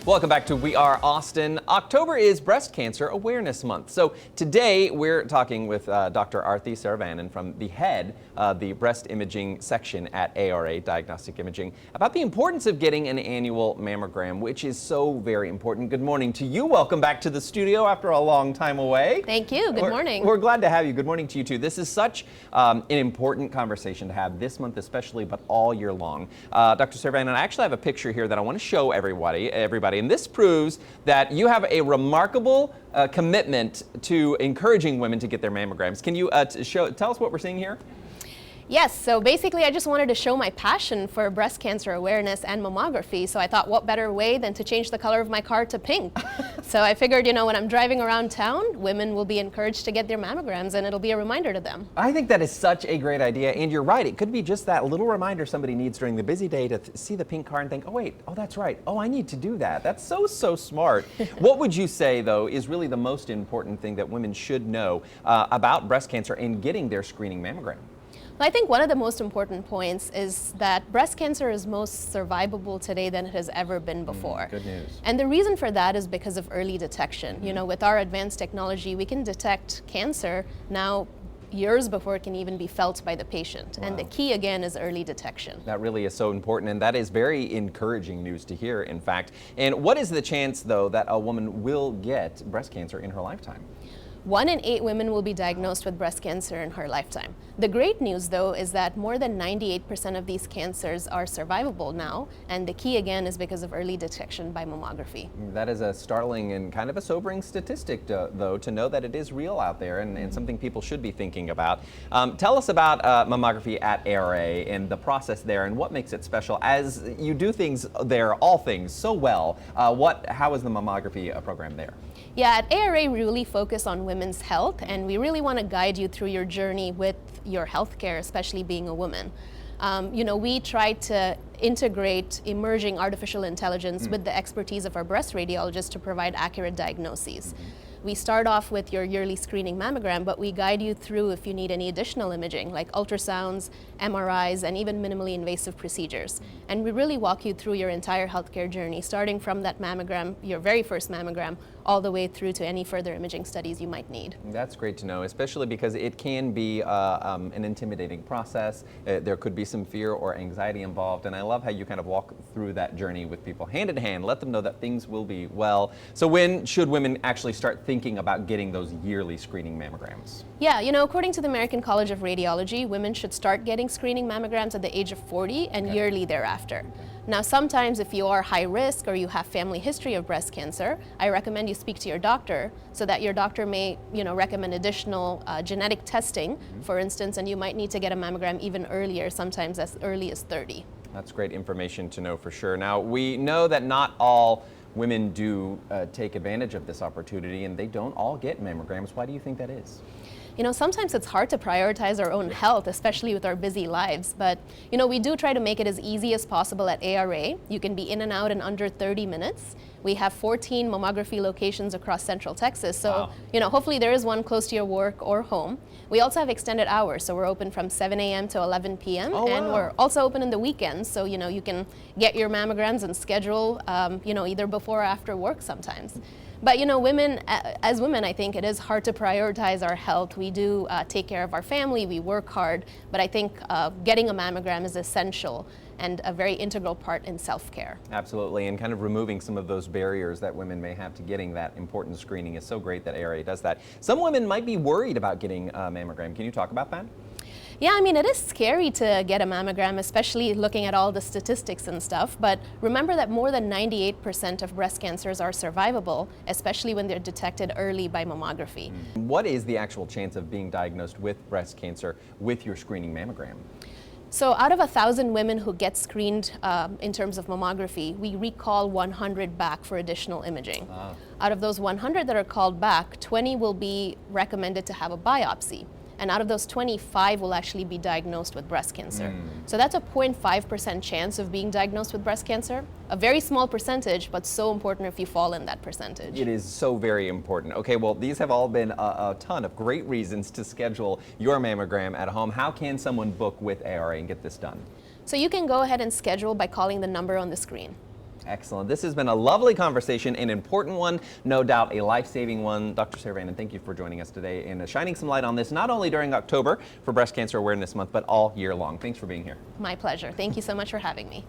Welcome back to We Are Austin. October is Breast Cancer Awareness Month. So today we're talking with Dr. Arthi Saravanan from the head of the breast imaging section at ARA Diagnostic Imaging about the importance of getting an annual mammogram, which is so very important. Good morning to you. Welcome back to the studio after a long time away. Thank you. Good morning. We're glad to have you. Good morning to you too. This is such an important conversation to have this month especially, but all year long. Dr. Saravanan, I actually have a picture here that I want to show everybody. And this proves that you have a remarkable commitment to encouraging women to get their mammograms. Can you tell us what we're seeing here? Yes, so basically I just wanted to show my passion for breast cancer awareness and mammography. So I thought, what better way than to change the color of my car to pink? So I figured, when I'm driving around town, women will be encouraged to get their mammograms and it'll be a reminder to them. I think that is such a great idea, and you're right. It could be just that little reminder somebody needs during the busy day to see the pink car and think, oh wait, oh that's right, oh I need to do that. That's so smart. What would you say though is really the most important thing that women should know about breast cancer and getting their screening mammogram? Well, I think one of the most important points is that breast cancer is most survivable today than it has ever been before. Good news. And the reason for that is because of early detection. With our advanced technology, we can detect cancer now years before it can even be felt by the patient. Wow. And the key again is early detection. That really is so important, and that is very encouraging news to hear, in fact. And what is the chance though that a woman will get breast cancer in her lifetime? 1 in 8 women will be diagnosed with breast cancer in her lifetime. The great news, though, is that more than 98% of these cancers are survivable now, and the key, again, is because of early detection by mammography. That is a startling and kind of a sobering statistic, though, to know that it is real out there and something people should be thinking about. Tell us about mammography at ARA and the process there and what makes it special. As you do things there, all things, so well, how is the mammography program there? Yeah, at ARA we really focus on women's health, and we really want to guide you through your journey with your health care, especially being a woman. We try to integrate emerging artificial intelligence with the expertise of our breast radiologists to provide accurate diagnoses. We start off with your yearly screening mammogram, but we guide you through if you need any additional imaging like ultrasounds, MRIs, and even minimally invasive procedures. And we really walk you through your entire healthcare journey, starting from that mammogram, your very first mammogram, all the way through to any further imaging studies you might need. That's great to know, especially because it can be an intimidating process. There could be some fear or anxiety involved, and I love how you kind of walk through that journey with people hand in hand, let them know that things will be well. So when should women actually start thinking about getting those yearly screening mammograms? Yeah, according to the American College of Radiology, women should start getting screening mammograms at the age of 40 and yearly thereafter. Now, sometimes if you are high risk or you have family history of breast cancer, I recommend you speak to your doctor so that your doctor may, recommend additional genetic testing, for instance, and you might need to get a mammogram even earlier, sometimes as early as 30. That's great information to know for sure. Now, we know that not all women do take advantage of this opportunity, and they don't all get mammograms. Why do you think that is? Sometimes it's hard to prioritize our own health, especially with our busy lives. But, we do try to make it as easy as possible at ARA. You can be in and out in under 30 minutes. We have 14 mammography locations across Central Texas. So, wow. Hopefully there is one close to your work or home. We also have extended hours. So we're open from 7 a.m. to 11 p.m. Oh, and wow. we're also open in the weekends. So, you can get your mammograms and schedule, either before or after work sometimes. But as women, I think it is hard to prioritize our health. We do take care of our family, we work hard, but I think getting a mammogram is essential and a very integral part in self-care. Absolutely, and kind of removing some of those barriers that women may have to getting that important screening is so great that ARA does that. Some women might be worried about getting a mammogram. Can you talk about that? Yeah, it is scary to get a mammogram, especially looking at all the statistics and stuff, but remember that more than 98% of breast cancers are survivable, especially when they're detected early by mammography. What is the actual chance of being diagnosed with breast cancer with your screening mammogram? So out of 1,000 women who get screened in terms of mammography, we recall 100 back for additional imaging. Out of those 100 that are called back, 20 will be recommended to have a biopsy. And out of those 25 will actually be diagnosed with breast cancer. So that's a 0.5% chance of being diagnosed with breast cancer. A very small percentage, but so important if you fall in that percentage. It is so very important. Okay, well, these have all been a ton of great reasons to schedule your mammogram at home. How can someone book with ARA and get this done? So you can go ahead and schedule by calling the number on the screen. Excellent. This has been a lovely conversation, an important one, no doubt a life-saving one. Dr. Saravanan, thank you for joining us today and shining some light on this, not only during October for Breast Cancer Awareness Month, but all year long. Thanks for being here. My pleasure. Thank you so much for having me.